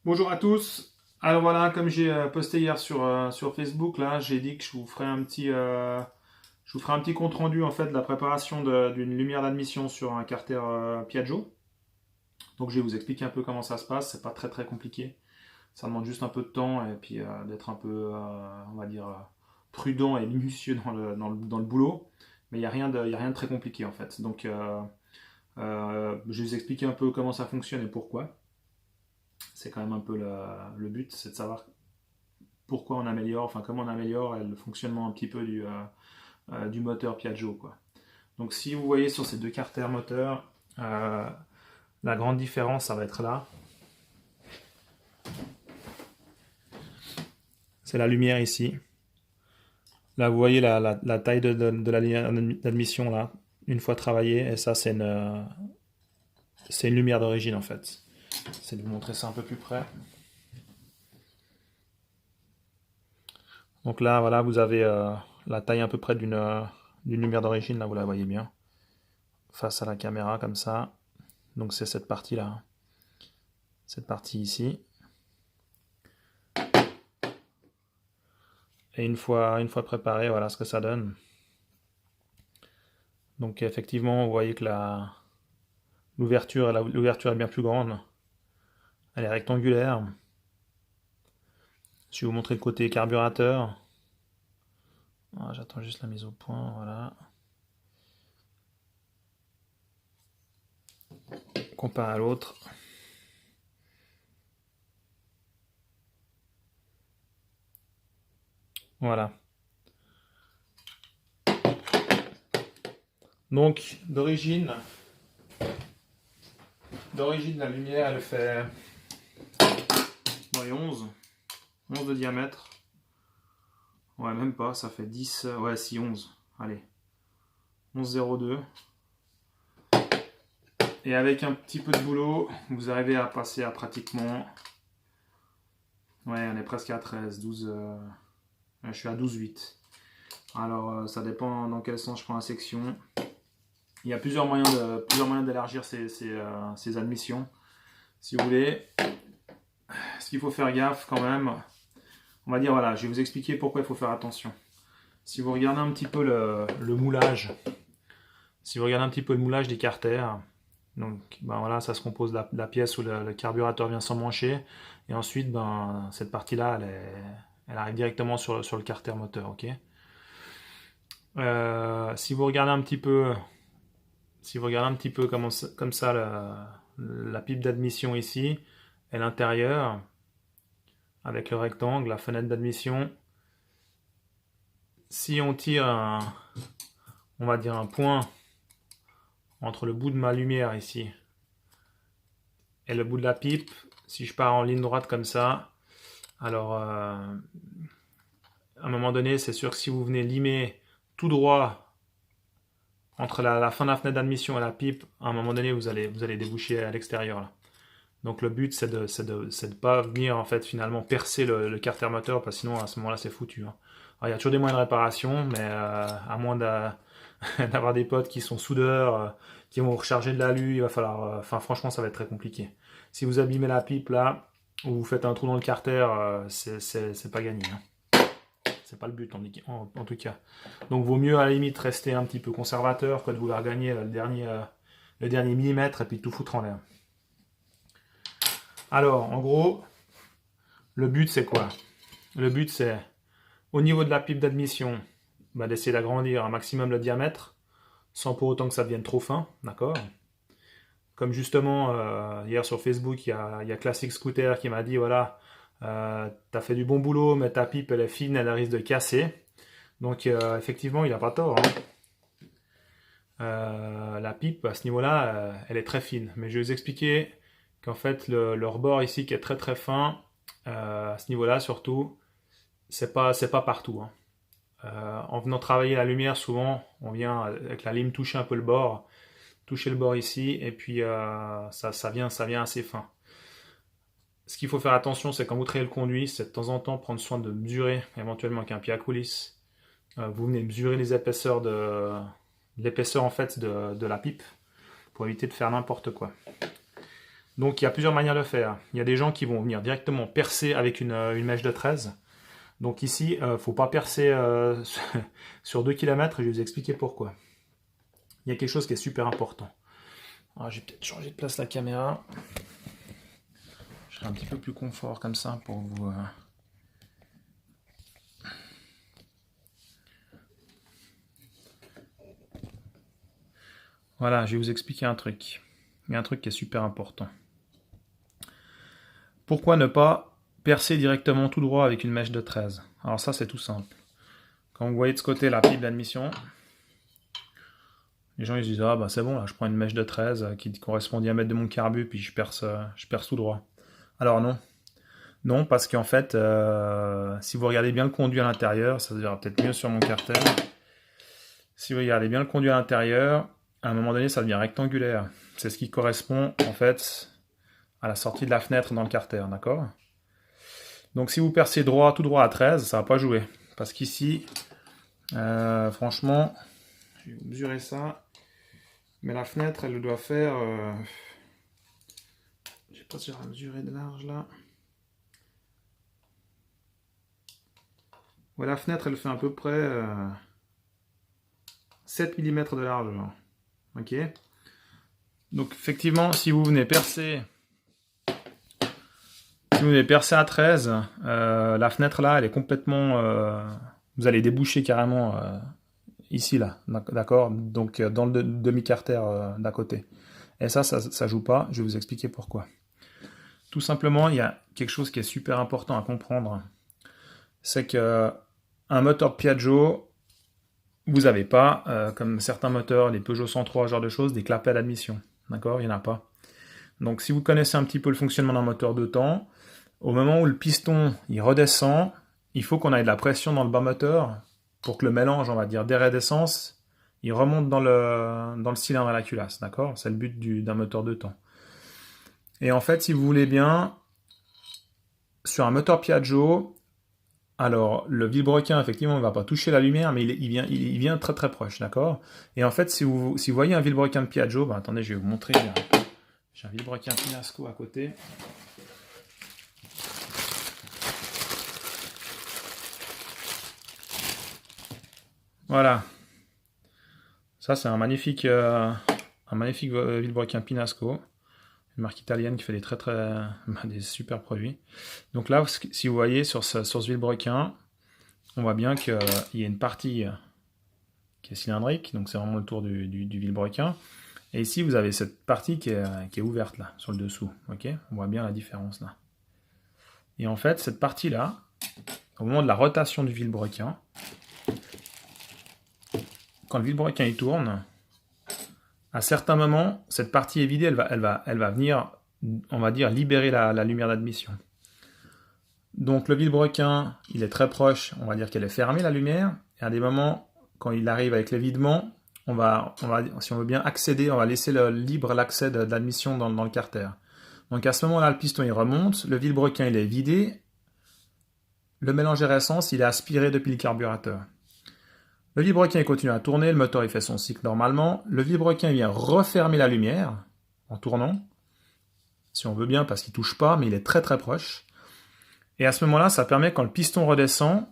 Bonjour à tous. Alors voilà, comme j'ai posté hier sur Facebook, là, j'ai dit que je vous ferai un petit compte rendu en fait de la préparation d'une lumière d'admission sur un carter Piaggio. Donc je vais vous expliquer un peu comment ça se passe. C'est pas très très compliqué. Ça demande juste un peu de temps et puis d'être un peu, on va dire, prudent et minutieux dans le boulot. Mais il y a rien de très compliqué en fait. Donc je vais vous expliquer un peu comment ça fonctionne et pourquoi. C'est quand même un peu le but, c'est de savoir pourquoi on améliore, enfin comment on améliore le fonctionnement un petit peu du moteur Piaggio, quoi. Donc si vous voyez sur ces deux carters moteurs, la grande différence, ça va être là. C'est la lumière ici. Là, vous voyez la taille de la ligne d'admission, là, une fois travaillée, et ça, c'est une lumière d'origine, en fait. J'essaie de vous montrer ça un peu plus près. Donc là, voilà, vous avez la taille à peu près d'une lumière d'origine, là, vous la voyez bien, face à la caméra, comme ça. Donc c'est cette partie-là, cette partie ici. Et une fois préparé, voilà ce que ça donne. Donc effectivement, vous voyez que l'ouverture est bien plus grande. Elle est rectangulaire. Je vais vous montrer le côté carburateur. Ah, j'attends juste la mise au point, voilà. Comparé à l'autre. Voilà. Donc d'origine la lumière elle fait ouais, 11 de diamètre. Ouais, même pas, ça fait 10, ouais, si 11. Allez. 11,02. Et avec un petit peu de boulot, vous arrivez à passer à pratiquement... Ouais, on est presque à 13, 12... je suis à 12,8. Alors, ça dépend dans quel sens je prends la section. Il y a plusieurs moyens d'élargir ces admissions, si vous voulez. Ce qu'il faut faire gaffe quand même, on va dire, voilà, je vais vous expliquer pourquoi il faut faire attention. Si vous regardez un petit peu le moulage, si vous regardez un petit peu le moulage des carters, donc ben voilà, ça se compose de la pièce où le carburateur vient s'emmancher, et ensuite ben, cette partie-là, elle arrive directement sur le carter moteur, ok. Si vous regardez un petit peu, comme ça la pipe d'admission ici, et l'intérieur, avec le rectangle, la fenêtre d'admission, si on tire on va dire un point entre le bout de ma lumière ici et le bout de la pipe, si je pars en ligne droite comme ça, alors à un moment donné, c'est sûr que si vous venez limer tout droit entre la fin de la fenêtre d'admission et la pipe, à un moment donné, vous allez déboucher à l'extérieur, là. Donc le but, c'est de pas venir en fait finalement percer le carter moteur, parce que sinon à ce moment-là, c'est foutu, hein. Alors, il y a toujours des moyens de réparation, mais à moins d'avoir des potes qui sont soudeurs, qui vont recharger de l'alu, il va falloir... Enfin, franchement, ça va être très compliqué. Si vous abîmez la pipe là, ou vous faites un trou dans le carter, c'est pas gagné, hein. C'est pas le but en tout cas. Donc vaut mieux à la limite rester un petit peu conservateur que de vouloir gagner le dernier millimètre et puis tout foutre en l'air. Alors en gros, le but c'est quoi? Le but c'est au niveau de la pipe d'admission, bah, d'essayer d'agrandir un maximum le diamètre sans pour autant que ça devienne trop fin, d'accord? Comme justement hier sur Facebook, il y a Classic Scooter qui m'a dit voilà, t'as fait du bon boulot, mais ta pipe elle est fine, elle risque de casser. Donc effectivement, il n'a pas tort, hein. La pipe à ce niveau-là, elle est très fine. Mais je vais vous expliquer qu'en fait le rebord ici qui est très très fin, à ce niveau-là surtout, c'est pas partout, hein. En venant travailler la lumière, souvent on vient avec la lime toucher un peu le bord, toucher le bord ici, et puis ça vient assez fin. Ce qu'il faut faire attention, c'est quand vous trayez le conduit, c'est de temps en temps prendre soin de mesurer, éventuellement avec un pied à coulisse. Vous venez mesurer les épaisseurs l'épaisseur en fait de la pipe pour éviter de faire n'importe quoi. Donc il y a plusieurs manières de faire. Il y a des gens qui vont venir directement percer avec une mèche de 13. Donc ici, il ne faut pas percer sur 2 km, et je vais vous expliquer pourquoi. Il y a quelque chose qui est super important. Alors, je vais peut-être changer de place la caméra. Je serai un petit peu plus confort comme ça pour vous... Voilà, je vais vous expliquer un truc. Il y a un truc qui est super important. Pourquoi ne pas percer directement tout droit avec une mèche de 13? Alors ça, c'est tout simple. Quand vous voyez de ce côté la pipe d'admission, les gens ils se disent, ah bah c'est bon, là, je prends une mèche de 13 qui correspond au diamètre de mon carbu, puis je perce tout droit. Alors non. Non, parce qu'en fait, si vous regardez bien le conduit à l'intérieur, ça se verra peut-être mieux sur mon cartel. Si vous regardez bien le conduit à l'intérieur, à un moment donné, ça devient rectangulaire. C'est ce qui correspond, en fait, à la sortie de la fenêtre dans le carter, d'accord? Donc si vous percez droit, tout droit à 13, ça va pas jouer. Parce qu'ici, franchement, je vais vous mesurer ça. Mais la fenêtre, elle doit faire... je sais pas si j'aurai mesuré de large, là. Ouais, la fenêtre, elle fait à peu près 7 mm de large. Genre. Ok. Donc, effectivement, si vous venez percer... Si vous venez percer à 13, la fenêtre, là, elle est complètement... vous allez déboucher carrément ici, là. D'accord? Donc, dans le demi-carter d'à côté. Et ça joue pas. Je vais vous expliquer pourquoi. Tout simplement, il y a quelque chose qui est super important à comprendre. C'est que un moteur Piaggio, vous n'avez pas, comme certains moteurs, les Peugeot 103, ce genre de choses, des clapets d'admission. D'accord? Il n'y en a pas. Donc si vous connaissez un petit peu le fonctionnement d'un moteur de temps, au moment où le piston il redescend, il faut qu'on ait de la pression dans le bas moteur pour que le mélange, on va dire, d'air et d'essence, il remonte dans le cylindre à la culasse. D'accord? C'est le but d'un moteur de temps. Et en fait, si vous voulez bien, sur un moteur Piaggio, alors le vilebrequin, effectivement, ne va pas toucher la lumière, mais il vient très très proche, d'accord? Et en fait, si vous voyez un vilebrequin de Piaggio, ben, attendez, je vais vous montrer. J'ai un vilebrequin Pinasco à côté. Voilà. Ça, c'est un magnifique vilebrequin Pinasco. Une marque italienne qui fait des super produits. Donc là, si vous voyez sur ce vilebrequin, on voit bien qu'il y a une partie qui est cylindrique, donc c'est vraiment le tour du vilebrequin. Et ici, vous avez cette partie qui est ouverte là, sur le dessous. Ok, on voit bien la différence là. Et en fait, cette partie-là, au moment de la rotation du vilebrequin, quand le vilebrequin il tourne, à certains moments, cette partie est vidée, elle va venir, on va dire, libérer la lumière d'admission. Donc le vilebrequin, il est très proche, on va dire qu'elle est fermée la lumière, et à des moments, quand il arrive avec le videment, on va, si on veut bien accéder, on va laisser libre l'accès de l'admission dans le carter. Donc à ce moment-là, le piston il remonte, le vilebrequin il est vidé, le mélange air-essence il est aspiré depuis le carburateur. Le vilebrequin il continue à tourner, le moteur il fait son cycle normalement, le vilebrequin vient refermer la lumière en tournant, si on veut bien parce qu'il ne touche pas, mais il est très très proche. Et à ce moment-là, ça permet quand le piston redescend,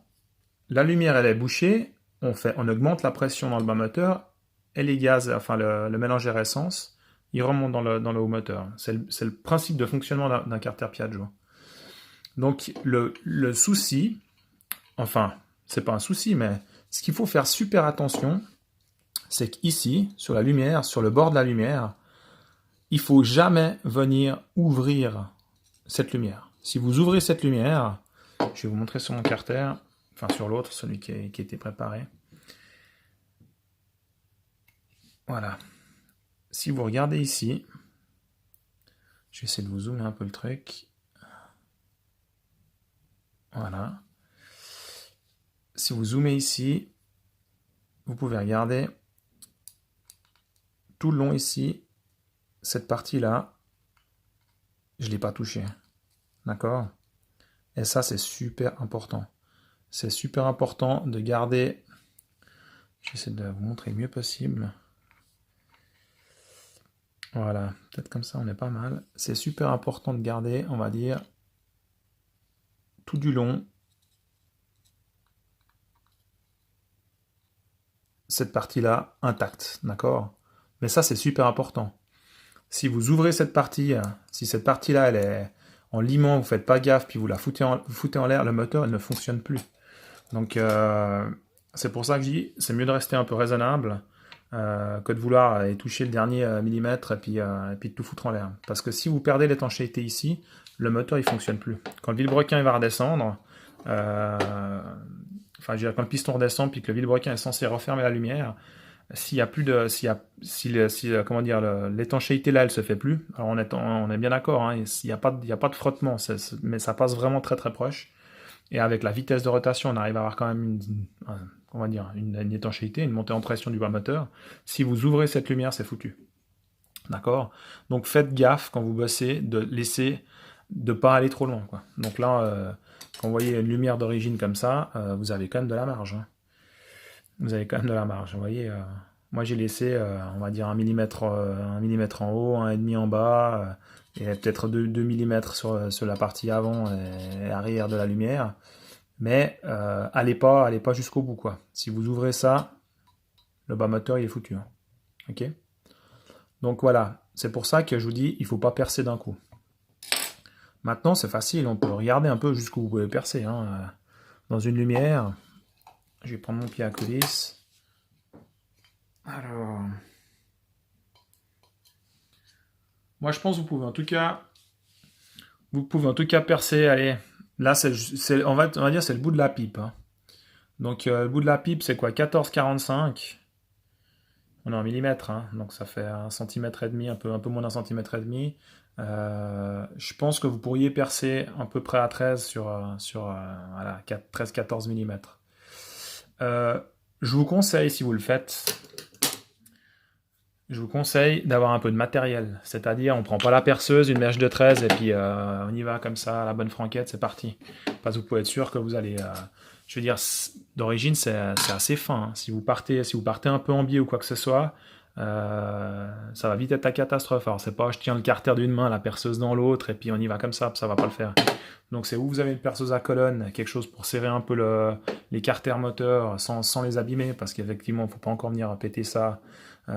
la lumière elle est bouchée, on augmente la pression dans le bas moteur, et les gaz, enfin le mélange air-essence, il remonte dans le haut moteur. C'est le principe de fonctionnement d'un carter Piaggio. Donc le souci, enfin, c'est pas un souci, mais ce qu'il faut faire super attention, c'est qu'ici, sur la lumière, sur le bord de la lumière, il faut jamais venir ouvrir cette lumière. Si vous ouvrez cette lumière, je vais vous montrer sur mon carter, enfin sur l'autre, celui qui était préparé. Voilà. Si vous regardez ici, je vais essayer de vous zoomer un peu le truc. Voilà. Si vous zoomez ici, vous pouvez regarder tout le long ici, cette partie-là, je ne l'ai pas touchée. D'accord? Et ça, c'est super important. C'est super important de garder... Je vais essayer de vous montrer le mieux possible. Voilà, peut-être comme ça on est pas mal. C'est super important de garder, on va dire, tout du long, cette partie-là intacte, d'accord? Mais ça c'est super important. Si vous ouvrez cette partie, si cette partie-là elle est en limant, vous faites pas gaffe, puis vous foutez en l'air, le moteur il ne fonctionne plus. Donc c'est pour ça que je dis, c'est mieux de rester un peu raisonnable que de vouloir aller toucher le dernier millimètre et puis de tout foutre en l'air. Parce que si vous perdez l'étanchéité ici, le moteur il fonctionne plus. Quand le vilebrequin il va redescendre, enfin je veux dire, quand le piston redescend puis que le vilebrequin est censé refermer la lumière, s'il y a plus de, s'il y a, si, comment dire, l'étanchéité là, elle se fait plus. Alors on est bien d'accord, hein, il y a pas de frottement, mais ça passe vraiment très très proche. Et avec la vitesse de rotation, on arrive à avoir quand même on va dire, une étanchéité, une montée en pression du bas moteur. Si vous ouvrez cette lumière, c'est foutu. D'accord? Donc faites gaffe quand vous bossez de pas aller trop loin, quoi. Donc là, quand vous voyez une lumière d'origine comme ça, vous avez quand même de la marge, hein. Vous avez quand même de la marge. Vous voyez, moi j'ai laissé, on va dire, 1 millimètre en haut, 1,5 en bas, et peut-être 2 millimètres sur la partie avant et arrière de la lumière. Mais allez pas jusqu'au bout, quoi. Si vous ouvrez ça, le bas moteur il est foutu, hein. Ok? Donc voilà, c'est pour ça que je vous dis, il faut pas percer d'un coup. Maintenant, c'est facile, on peut regarder un peu jusqu'où vous pouvez percer, hein. Dans une lumière, je vais prendre mon pied à coulisse. Alors, moi je pense que vous pouvez en tout cas percer. Allez, là on va dire c'est le bout de la pipe, hein. Donc le bout de la pipe c'est quoi? 14,45. On est en millimètres, hein, donc ça fait 1,5 cm, un peu moins d'1,5 cm. Je pense que vous pourriez percer à peu près à 13 voilà, 13-14 mm. Je vous conseille, si vous le faites, je vous conseille d'avoir un peu de matériel. C'est-à-dire, on prend pas la perceuse, une mèche de 13 et puis on y va comme ça, à la bonne franquette, c'est parti. Parce que vous pouvez être sûr que vous allez... je veux dire, d'origine, c'est assez fin, hein. Si vous partez un peu en biais ou quoi que ce soit, ça va vite être la catastrophe. Alors, c'est pas je tiens le carter d'une main, la perceuse dans l'autre, et puis on y va comme ça va pas le faire. Donc, c'est où vous avez une perceuse à colonne, quelque chose pour serrer un peu les carters moteurs sans les abîmer, parce qu'effectivement, il ne faut pas encore venir péter ça. Je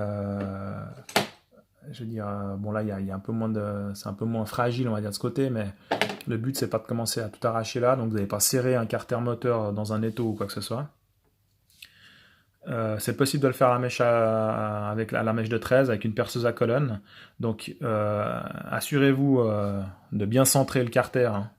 veux dire, bon là, il y a un peu moins c'est un peu moins fragile, on va dire, de ce côté, mais le but, c'est pas de commencer à tout arracher là, donc vous n'allez pas serrer un carter moteur dans un étau ou quoi que ce soit. C'est possible de le faire à la mèche avec la mèche de 13, avec une perceuse à colonne. Donc, assurez-vous de bien centrer le carter, hein.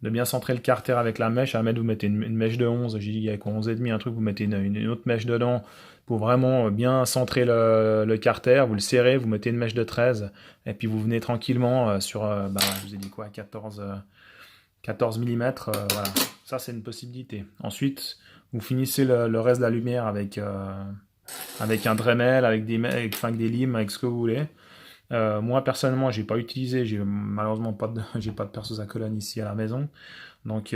De bien centrer le carter avec la mèche. À la mettre, vous mettez une mèche de 11, j'ai dit avec 11,5, un truc, vous mettez une autre mèche dedans pour vraiment bien centrer le carter. Vous le serrez, vous mettez une mèche de 13, et puis vous venez tranquillement sur, je vous ai dit quoi, 14 mm, voilà. Ça, c'est une possibilité. Ensuite, vous finissez le reste de la lumière avec un Dremel, avec des limes, avec ce que vous voulez. Moi personnellement, j'ai pas utilisé, j'ai malheureusement j'ai pas de perceuse à colonne ici à la maison, donc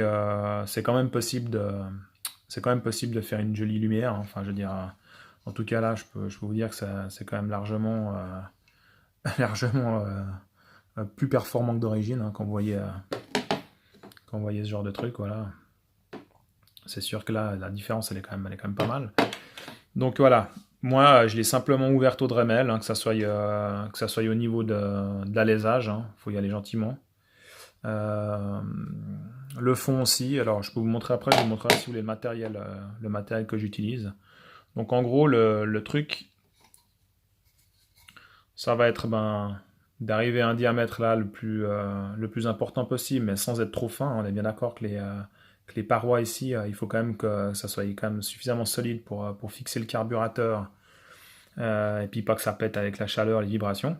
c'est quand même possible de faire une jolie lumière, hein. Enfin, je veux dire, en tout cas là, je peux vous dire que c'est quand même largement, largement plus performant que d'origine, hein, quand vous voyez ce genre de truc, voilà. C'est sûr que là, la différence, elle est quand même pas mal. Donc voilà, moi je l'ai simplement ouverte au Dremel, hein, que ça soit au niveau de l'alésage, hein, faut y aller gentiment. Le fond aussi, alors je peux vous montrer après, je vous montrerai si vous voulez le matériel que j'utilise. Donc en gros, le truc, ça va être d'arriver à un diamètre là le plus important possible, mais sans être trop fin. On est bien d'accord que les parois ici, il faut quand même que ça soit quand même suffisamment solide pour fixer le carburateur, et puis pas que ça pète avec la chaleur, les vibrations.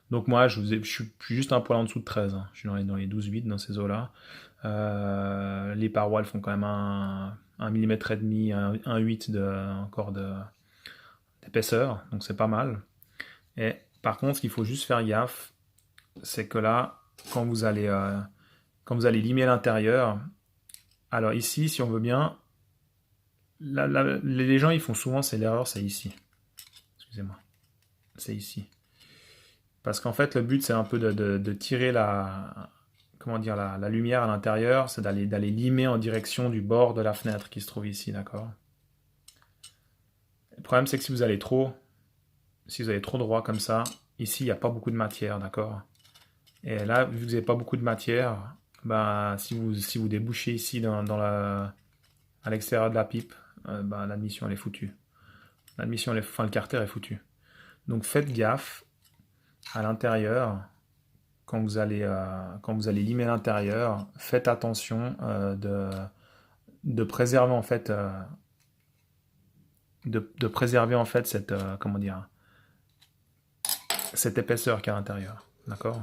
Donc moi, je suis juste un poil en dessous de 13, hein. Je suis dans les 12,8 dans ces eaux-là. Les parois, elles font quand même 1,5 millimètre, 1,8 encore d'épaisseur, donc c'est pas mal. Et par contre, ce qu'il faut juste faire gaffe, c'est que là, quand vous allez limer l'intérieur, alors ici, si on veut bien, les gens ils font souvent, c'est l'erreur, c'est ici. Excusez-moi, c'est ici. Parce qu'en fait, le but, c'est un peu de tirer comment dire, la lumière à l'intérieur, c'est d'aller limer en direction du bord de la fenêtre qui se trouve ici, d'accord? Le problème, c'est que si vous allez trop droit comme ça, ici, il n'y a pas beaucoup de matière, d'accord? Et là, vu que vous n'avez pas beaucoup de matière, bah, si vous débouchez ici à l'extérieur de la pipe, bah, l'admission, elle est foutue. Enfin, le carter est foutu. Donc faites gaffe à l'intérieur, quand vous allez limer l'intérieur, faites attention de préserver en fait de préserver en fait cette comment dire, cette épaisseur qu'il y a à l'intérieur, d'accord?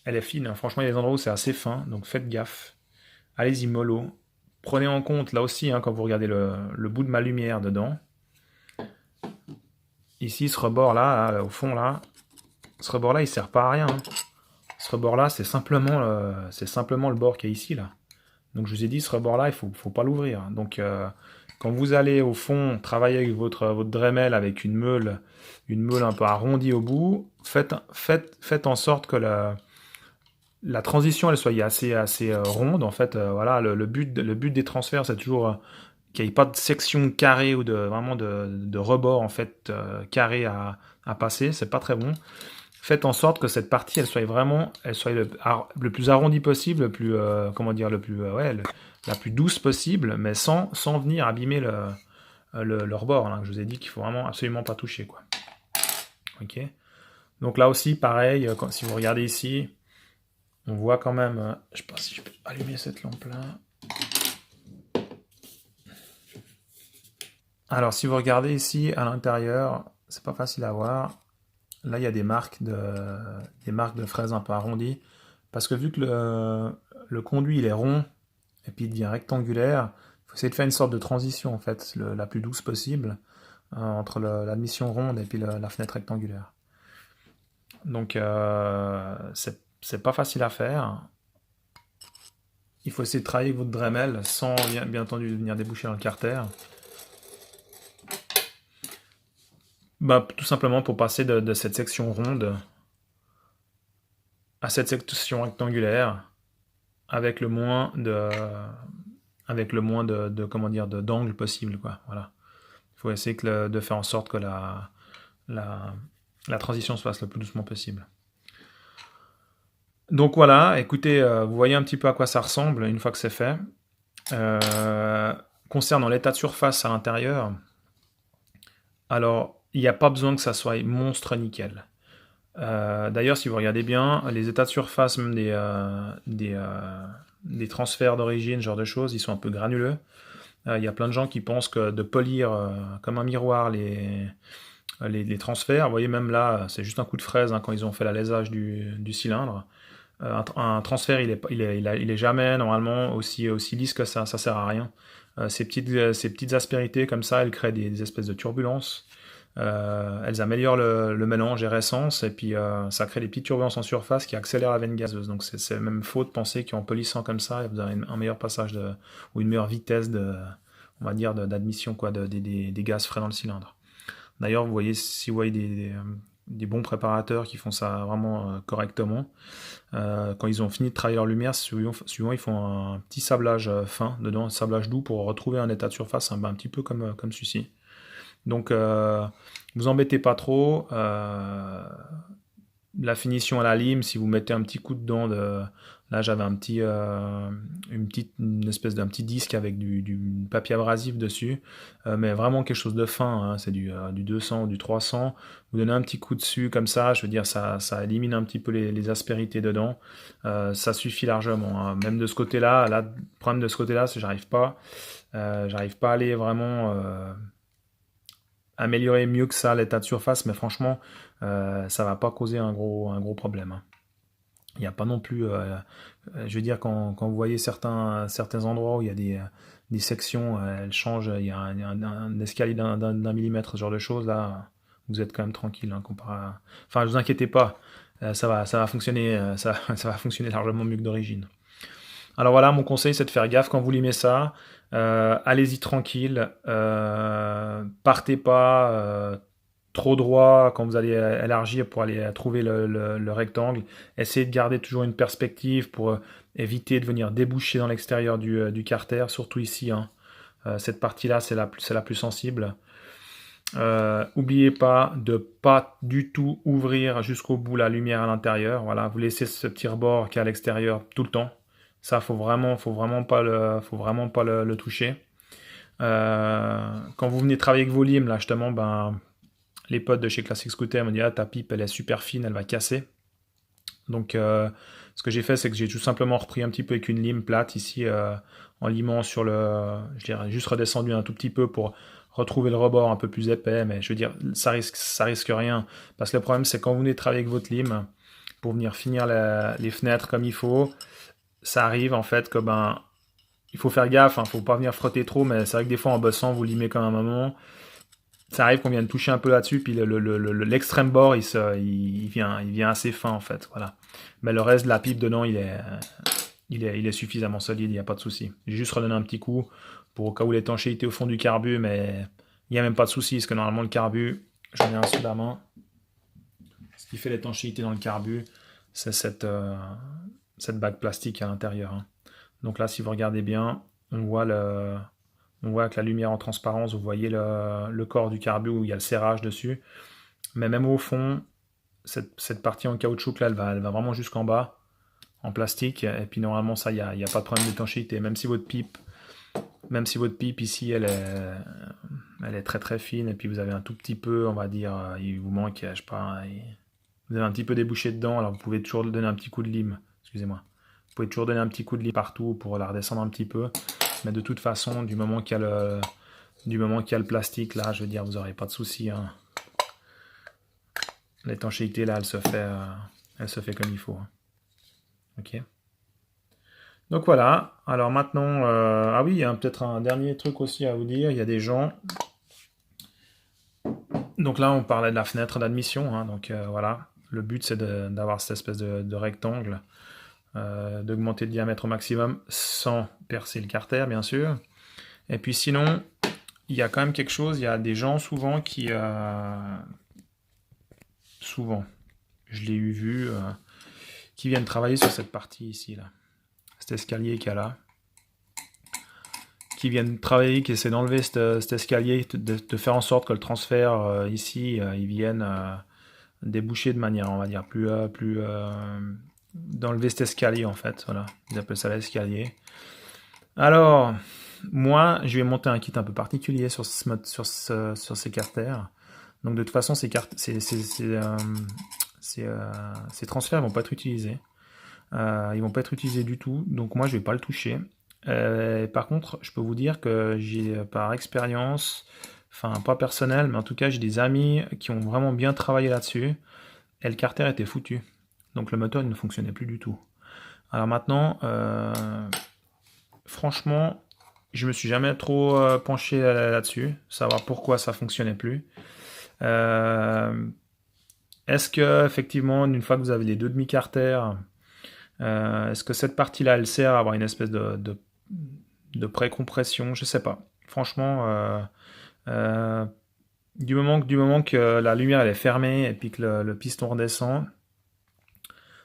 Elle est fine, hein. Franchement il y a des endroits où c'est assez fin, donc faites gaffe. Allez-y mollo. Prenez en compte là aussi, hein, quand vous regardez le bout de ma lumière dedans. Ici ce rebord là, au fond là, ce rebord là il sert pas à rien, hein. Ce rebord là c'est simplement le bord qui est ici là. Donc je vous ai dit, ce rebord-là, il faut pas l'ouvrir. Donc quand vous allez au fond travailler avec votre Dremel avec une meule un peu arrondie au bout, faites en sorte que la transition elle soit assez ronde. En fait, voilà, le but des transferts, c'est toujours qu'il n'y ait pas de section carrée ou vraiment de rebord en fait carré à passer. C'est pas très bon. Faites en sorte que cette partie, elle soit le plus arrondie possible, le plus, comment dire, la plus douce possible, mais sans venir abîmer le rebord, là, que je vous ai dit qu'il faut vraiment absolument pas toucher, quoi. Ok. Donc là aussi, pareil, si vous regardez ici, on voit quand même, je sais pas si je peux allumer cette lampe-là. Alors, si vous regardez ici à l'intérieur, c'est pas facile à voir. Là, il y a des marques de fraises un peu arrondies. Parce que vu que le conduit il est rond et puis il devient rectangulaire, il faut essayer de faire une sorte de transition en fait, la plus douce possible, entre l'admission ronde et puis la fenêtre rectangulaire. Donc c'est pas facile à faire. Il faut essayer de travailler avec votre Dremel sans bien entendu venir déboucher dans le carter. Bah, tout simplement pour passer de cette section ronde à cette section rectangulaire avec le moins comment dire, d'angle possible, quoi. Voilà. Il faut essayer de faire en sorte que la transition se fasse le plus doucement possible. Donc voilà, écoutez, vous voyez un petit peu à quoi ça ressemble une fois que c'est fait. Concernant l'état de surface à l'intérieur, alors il n'y a pas besoin que ça soit monstre nickel. D'ailleurs, si vous regardez bien, les états de surface même des transferts d'origine, ce genre de choses, ils sont un peu granuleux. Il y a plein de gens qui pensent que de polir comme un miroir les transferts, vous voyez même là, c'est juste un coup de fraise, hein, quand ils ont fait l'alésage du cylindre. Un transfert, il est jamais normalement aussi lisse que ça sert à rien. Ces petites aspérités comme ça, elles créent des espèces de turbulences. Elles améliorent le mélange air essence et puis ça crée des petites turbulences en surface qui accélèrent la veine gazeuse. Donc c'est même faux de penser qu'en polissant comme ça, vous avez un meilleur passage ou une meilleure vitesse on va dire d'admission quoi, des gaz frais dans le cylindre. D'ailleurs, si vous voyez des bons préparateurs qui font ça vraiment correctement, quand ils ont fini de travailler leur lumière, souvent ils font un petit sablage fin dedans, un sablage doux pour retrouver un état de surface un petit peu comme celui-ci. Donc vous embêtez pas trop. La finition à la lime, si vous mettez un petit coup dedans, là j'avais une espèce d'un petit disque avec du papier abrasif dessus, mais vraiment quelque chose de fin, hein, c'est du 200 ou du 300. Vous donnez un petit coup dessus comme ça, je veux dire ça élimine un petit peu les aspérités dedans, ça suffit largement, hein. Même de ce côté-là, le problème de ce côté-là, c'est que j'arrive pas à aller vraiment améliorer mieux que ça l'état de surface, mais franchement ça va pas causer un gros problème, hein. Il n'y a pas non plus, je veux dire, quand vous voyez certains endroits où il y a des sections, elles changent, il y a un escalier d'un millimètre, ce genre de choses, là, vous êtes quand même tranquille, hein, comparé à... Enfin, ne vous inquiétez pas, ça va fonctionner, ça va fonctionner largement mieux que d'origine. Alors voilà, mon conseil, c'est de faire gaffe quand vous limez ça. Allez-y tranquille, partez pas trop droit quand vous allez élargir pour aller trouver le rectangle. Essayez de garder toujours une perspective pour éviter de venir déboucher dans l'extérieur du carter, surtout ici, hein. Cette partie-là, c'est la plus sensible. N'oubliez pas de pas du tout ouvrir jusqu'au bout la lumière à l'intérieur. Voilà, vous laissez ce petit rebord qui est à l'extérieur tout le temps. Ça, faut vraiment pas le toucher. Quand vous venez travailler avec vos limes, là, justement, ben, les potes de chez Classic Scooter me disent, ah, ta pipe, elle est super fine, elle va casser. Donc, ce que j'ai fait, c'est que j'ai tout simplement repris un petit peu avec une lime plate ici, en limant sur je dirais juste redescendu un tout petit peu pour retrouver le rebord un peu plus épais, mais je veux dire, ça risque rien. Parce que le problème, c'est quand vous venez travailler avec votre lime, pour venir finir les fenêtres comme il faut, ça arrive en fait que ben, il faut faire gaffe, hein, faut pas venir frotter trop, mais c'est vrai que des fois en bossant, vous limez comme un moment. Ça arrive qu'on vienne toucher un peu là-dessus, puis l'extrême bord, il vient assez fin en fait, voilà. Mais le reste de la pipe dedans, il est suffisamment solide, il n'y a pas de souci. J'ai juste redonné un petit coup pour au cas où l'étanchéité au fond du carbu, mais il n'y a même pas de souci, parce que normalement le carbu, j'en ai un sous la main. Ce qui fait l'étanchéité dans le carbu, c'est cette bague plastique à l'intérieur, hein. Donc là, si vous regardez bien, on voit que la lumière en transparence, vous voyez le corps du carbu où il y a le serrage dessus. Mais même au fond, cette partie en caoutchouc là, elle va vraiment jusqu'en bas, en plastique. Et puis normalement, ça, il n'y a pas de problème d'étanchéité. Même si votre pipe ici, elle est très très fine, et puis vous avez un tout petit peu, on va dire, il vous manque, je sais pas, vous avez un petit peu débouché dedans, alors vous pouvez toujours donner un petit coup de lime. Excusez-moi. Vous pouvez toujours donner un petit coup de lime partout pour la redescendre un petit peu. Mais de toute façon, du moment qu'il y a le plastique, là, je veux dire, vous n'aurez pas de souci, hein. L'étanchéité, là, elle se fait comme il faut, hein. Ok. Donc voilà. Alors maintenant, ah oui, il y a peut-être un dernier truc aussi à vous dire. Il y a des gens. Donc là, on parlait de la fenêtre d'admission, hein. Donc voilà. Le but, c'est d'avoir cette espèce de rectangle, d'augmenter le diamètre au maximum sans percer le carter, bien sûr. Et puis sinon, il y a quand même quelque chose, il y a des gens souvent souvent, je l'ai vu, qui viennent travailler sur cette partie ici, là. Cet escalier qu'il y a là. Qui viennent travailler, qui essaient d'enlever cet escalier, de faire en sorte que le transfert ici, il vienne déboucher de manière, on va dire, d'enlever cet escalier en fait, voilà. Ils appellent ça l'escalier. Alors, moi, je vais monter un kit un peu particulier sur ces carters. Donc de toute façon, ces transferts ne vont pas être utilisés. Ils vont pas être utilisés du tout. Donc moi, je vais pas le toucher. Par contre, je peux vous dire que j'ai par expérience, enfin pas personnel, mais en tout cas, j'ai des amis qui ont vraiment bien travaillé là-dessus. Et le carter était foutu. Donc le moteur il ne fonctionnait plus du tout. Alors maintenant, franchement, je me suis jamais trop penché là-dessus, savoir pourquoi ça fonctionnait plus. Est-ce que effectivement, une fois que vous avez les deux demi-carters, est-ce que cette partie-là, elle sert à avoir une espèce de pré-compression? Je sais pas. Franchement, du moment que la lumière elle est fermée et puis que le piston redescend,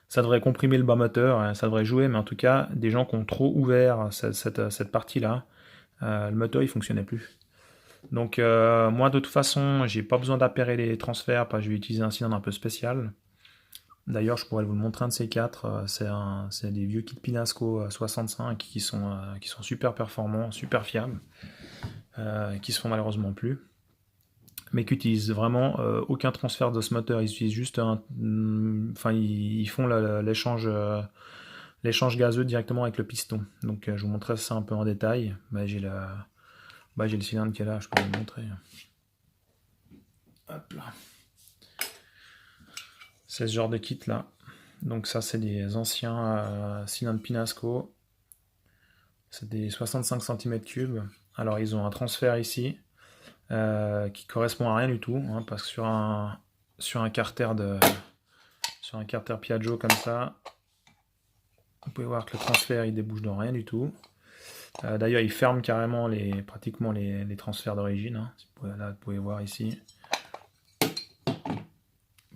ça devrait comprimer le bas moteur, hein, ça devrait jouer, mais en tout cas, des gens qui ont trop ouvert cette partie-là, le moteur il fonctionnait plus. Donc moi de toute façon, j'ai pas besoin d'appairer les transferts, parce que je vais utiliser un cylindre un peu spécial. D'ailleurs, je pourrais vous le montrer un de ces quatre. C'est des vieux kits Pinasco 65 qui sont super performants, super fiables, qui se font malheureusement plus, mais qui utilisent vraiment aucun transfert de ce moteur. Ils utilisent juste ils font l'échange gazeux directement avec le piston. Donc je vous montrerai ça un peu en détail. J'ai le cylindre qui est là, je peux vous le montrer. Hop là. C'est ce genre de kit là. Donc ça c'est des anciens cylindres Pinasco. C'est des 65 cm3. Alors ils ont un transfert ici qui correspond à rien du tout, hein, parce que sur un carter Piaggio comme ça, vous pouvez voir que le transfert il débouche dans rien du tout. D'ailleurs il ferme carrément pratiquement les transferts d'origine, hein. Là vous pouvez voir ici.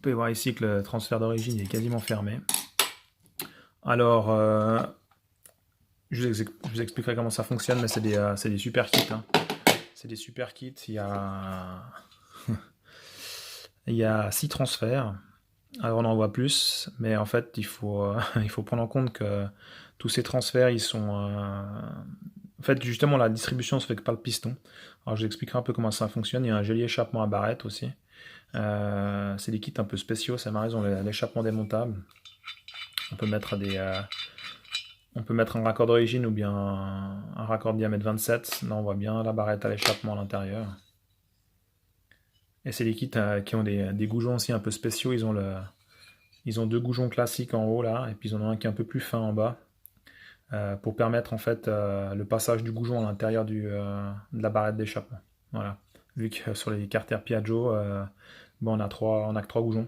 Vous pouvez voir ici que le transfert d'origine est quasiment fermé. Alors, je vous expliquerai comment ça fonctionne, mais c'est des super kits. Hein. C'est des super kits. Il y a 6 transferts. Alors on en voit plus, mais en fait il faut prendre en compte que tous ces transferts ils sont en fait justement la distribution se fait que par le piston. Alors je vous expliquerai un peu comment ça fonctionne. Il y a un joli échappement à barrette aussi. C'est des kits un peu spéciaux, ça m'a raison, l'échappement démontable. On peut mettre un raccord d'origine ou bien un raccord de diamètre 27. Là on voit bien la barrette à l'échappement à l'intérieur. Et c'est des kits qui ont des goujons aussi un peu spéciaux. Ils ont 2 goujons classiques en haut là, et puis ils en ont un qui est un peu plus fin en bas, pour permettre en fait le passage du goujon à l'intérieur de la barrette d'échappement. Voilà. Vu que sur les carters Piaggio, on a que 3 goujons.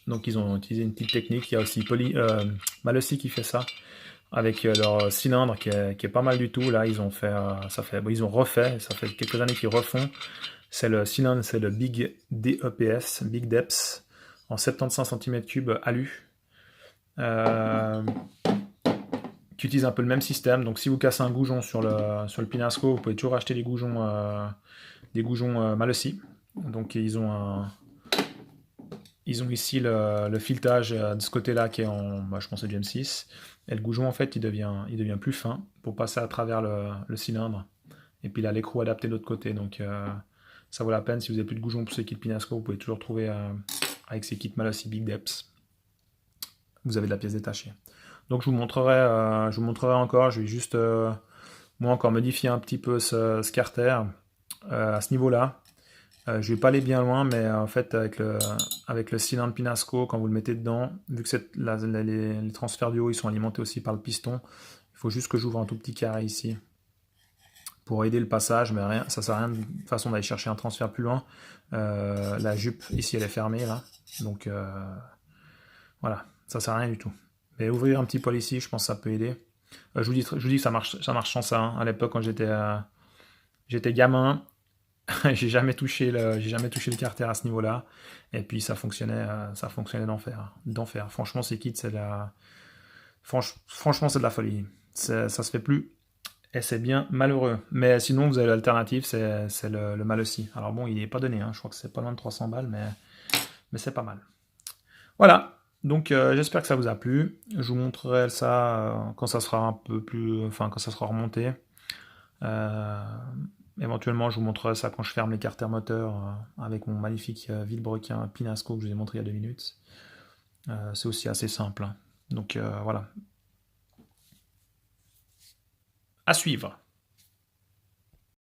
Donc ils ont utilisé une petite technique. Il y a aussi Malossi qui fait ça avec leur cylindre qui est pas mal du tout. Là ils ont fait, ils ont refait. Ça fait quelques années qu'ils refont. C'est le cylindre, c'est le Big DEPS, Big Depths, en 75 cm3 alu, qui utilise un peu le même système. Donc si vous cassez un goujon sur le Pinasco, vous pouvez toujours acheter des goujons Malossi. Donc ils ont ici le filetage de ce côté-là qui est je pense c'est du M6. Et le goujon en fait il devient plus fin pour passer à travers le cylindre. Et puis il a l'écrou adapté de l'autre côté. Donc ça vaut la peine. Si vous n'avez plus de goujon pour ces kits Pinasco, vous pouvez toujours trouver avec ces kits Malossi Big Depths. Vous avez de la pièce détachée. Donc je vous montrerai encore. Je vais juste moi encore modifier un petit peu ce carter à ce niveau-là. Je vais pas aller bien loin, mais en fait avec le cylindre Pinasco, quand vous le mettez dedans, vu que les transferts du haut ils sont alimentés aussi par le piston, il faut juste que j'ouvre un tout petit carré ici pour aider le passage, mais rien, ça sert à rien de toute façon d'aller chercher un transfert plus loin. La jupe ici elle est fermée là, donc voilà, ça sert à rien du tout. Mais ouvrir un petit poil ici, je pense que ça peut aider. Je vous dis que ça marche sans ça. Hein. À l'époque quand j'étais gamin, j'ai jamais touché le carter à ce niveau-là, et puis ça fonctionnait d'enfer. Franchement ces kits franchement c'est de la folie. Ça se fait plus. Et c'est bien malheureux. Mais sinon, vous avez l'alternative, c'est le Malossi. Alors bon, il n'est pas donné, hein. Je crois que c'est pas loin de 300 balles, mais c'est pas mal. Voilà, donc j'espère que ça vous a plu. Je vous montrerai ça quand ça sera un peu plus... Enfin, quand ça sera remonté. Éventuellement, je vous montrerai ça quand je ferme les carters moteurs avec mon magnifique Villebrequin Pinasco que je vous ai montré il y a 2 minutes. C'est aussi assez simple. Hein. Donc voilà. À suivre.